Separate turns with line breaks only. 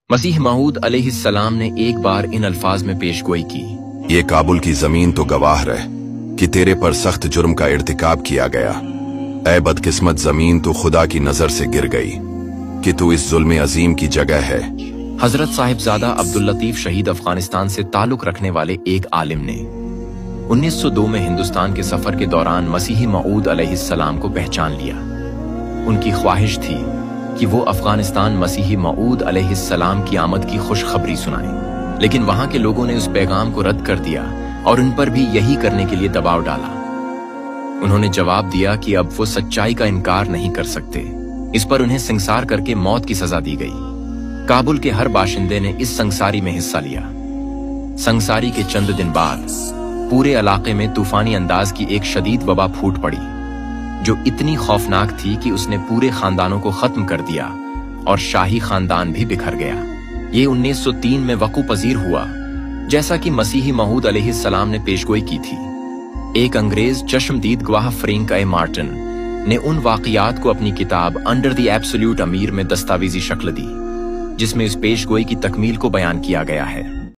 मसीह मऊद अलैहिस्सलाम ने एक बार इन अल्फाज में पेशगोई की,
ये काबुल की जमीन तो गवाह रहे कि तेरे पर सख्त जुर्म का इर्तिकाब किया गया। ऐ बदकिस्मत जमीन, तू खुदा की नजर से गिर गई कि तू इस जुल्म अजीम की जगह है।
हजरत साहिबजादा अब्दुल लतीफ शहीद अफगानिस्तान से ताल्लुक रखने वाले एक आलिम ने 1902 में हिंदुस्तान के सफर के दौरान मसीह मऊद अलैहिस्सलाम को पहचान लिया। उनकी ख्वाहिश थी कि वो अफगानिस्तान मसीह मऊद अलैहिस्सलाम की आमद की खुशखबरी सुनाएं, लेकिन वहां के लोगों ने उस पैगाम को रद्द कर दिया और उन पर भी यही करने के लिए दबाव डाला। उन्होंने जवाब दिया कि अब वो सच्चाई का इनकार नहीं कर सकते। इस पर उन्हें संसार करके मौत की सजा दी गई। काबुल के हर बाशिंदे ने इस संसारी में हिस्सा लिया। संसारी के चंद दिन बाद पूरे इलाके में तूफानी अंदाज की एक शदीद वबा फूट पड़ी, जो इतनी खौफनाक थी कि उसने पूरे खानदानों को खत्म कर दिया और शाही खानदान भी बिखर गया। ये 1903 में वकू पजीर हुआ, जैसा कि मसीह मऊद अलैहिस्सलाम ने पेशगोई की थी। एक अंग्रेज चश्मदीद गवाह फ्रैंक ए मार्टिन ने उन वाकयात को अपनी किताब अंडर द एब्सोल्यूट अमीर में दस्तावेजी शक्ल दी, जिसमें इस पेशगोई की तकमील को बयान किया गया है।